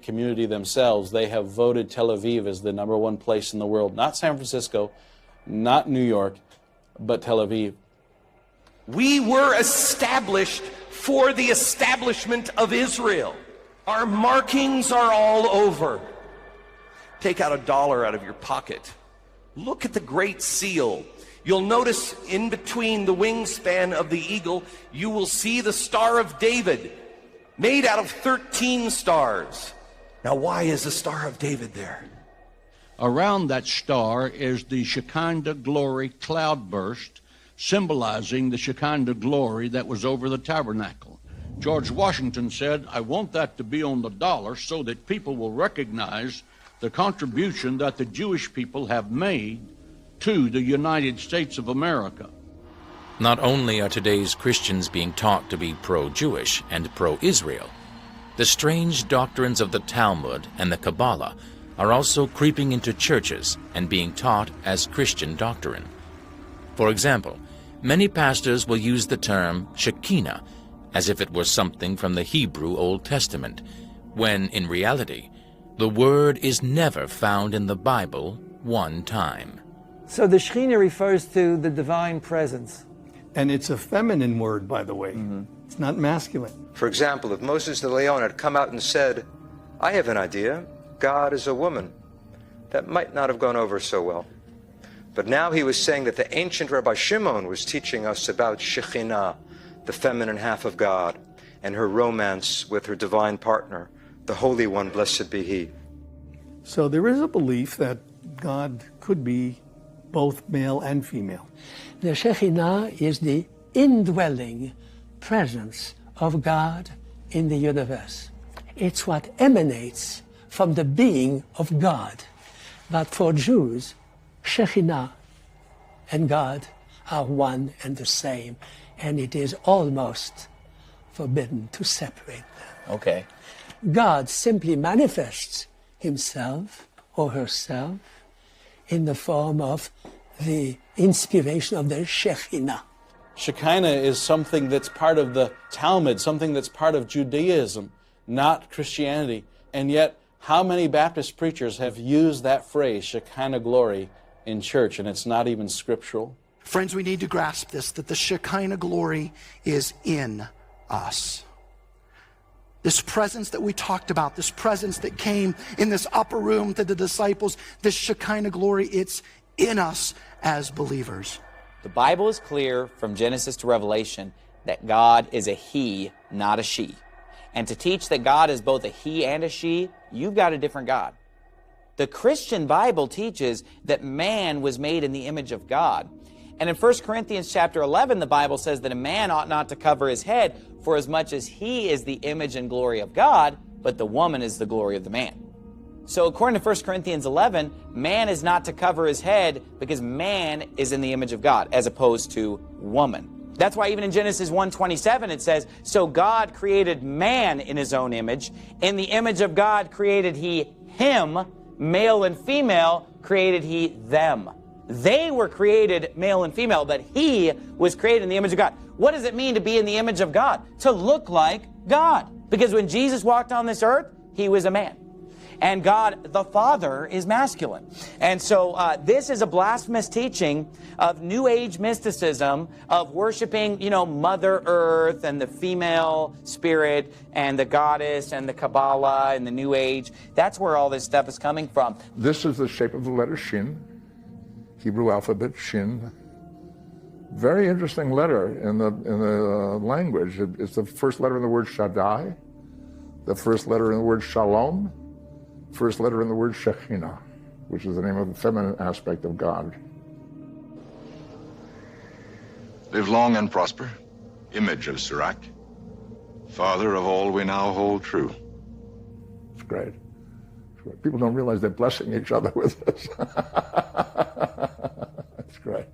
community themselves, they have voted Tel Aviv as the #1 place in the world. Not San Francisco, not New York, but Tel Aviv. We were established for the establishment of Israel. Our markings are all over. Take out $1 out of your pocket. Look at the Great Seal. You'll notice in between the wingspan of the eagle, you will see the Star of David, made out of 13 stars. Now, why is the Star of David there? Around that star is the Shekinah Glory cloudburst, symbolizing the Shekinah Glory that was over the tabernacle. George Washington said, "I want that to be on the dollar so that people will recognize the contribution that the Jewish people have made to the United States of America." Not only are today's Christians being taught to be pro-Jewish and pro-Israel, the strange doctrines of the Talmud and the Kabbalah are also creeping into churches and being taught as Christian doctrine. For example, many pastors will use the term Shekinah as if it were something from the Hebrew Old Testament, when in reality, the word is never found in the Bible one time. So the Shekinah refers to the divine presence. And it's a feminine word, by the way. It's not masculine. For example, if Moses de Leon had come out and said, "I have an idea, God is a woman," that might not have gone over so well. But now he was saying that the ancient Rabbi Shimon was teaching us about Shekinah, the feminine half of God, and her romance with her divine partner, the Holy One, blessed be He. So there is a belief that God could be both male and female. The Shekinah is the indwelling presence of God in the universe. It's what emanates from the being of God. But for Jews, Shekinah and God are one and the same, and it is almost forbidden to separate them. Okay. God simply manifests himself or herself in the form of the inspiration of the Shekinah. Shekinah is something that's part of the Talmud, something that's part of Judaism, not Christianity. And yet, how many Baptist preachers have used that phrase, Shekinah glory, in church, and it's not even scriptural? Friends, we need to grasp this, that the Shekinah glory is in us. This presence that we talked about, this presence that came in this upper room to the disciples, this Shekinah glory, it's in us as believers. The Bible is clear from Genesis to Revelation that God is a he, not a she. And to teach that God is both a he and a she, you've got a different God. The Christian Bible teaches that man was made in the image of God. And in 1 Corinthians chapter 11, the Bible says that a man ought not to cover his head, for as much as he is the image and glory of God, but the woman is the glory of the man. So according to 1 Corinthians 11, man is not to cover his head because man is in the image of God, as opposed to woman. That's why even in Genesis 1:27 it says, "So God created man in his own image. In the image of God created he him, male and female created he them." They were created male and female, but he was created in the image of God. What does it mean to be in the image of God? To look like God. Because when Jesus walked on this earth, he was a man. And God the Father is masculine. And so this is a blasphemous teaching of New Age mysticism, of worshiping, Mother Earth and the female spirit and the goddess and the Kabbalah and the New Age. That's where all this stuff is coming from. This is the shape of the letter Shin, Hebrew alphabet Shin. Very interesting letter in the language. It's the first letter in the word Shaddai, the first letter in the word Shalom, first letter in the word Shekinah, which is the name of the feminine aspect of God. Live long and prosper, image of Sirach, father of all we now hold true. It's great. People don't realize they're blessing each other with this. It's great.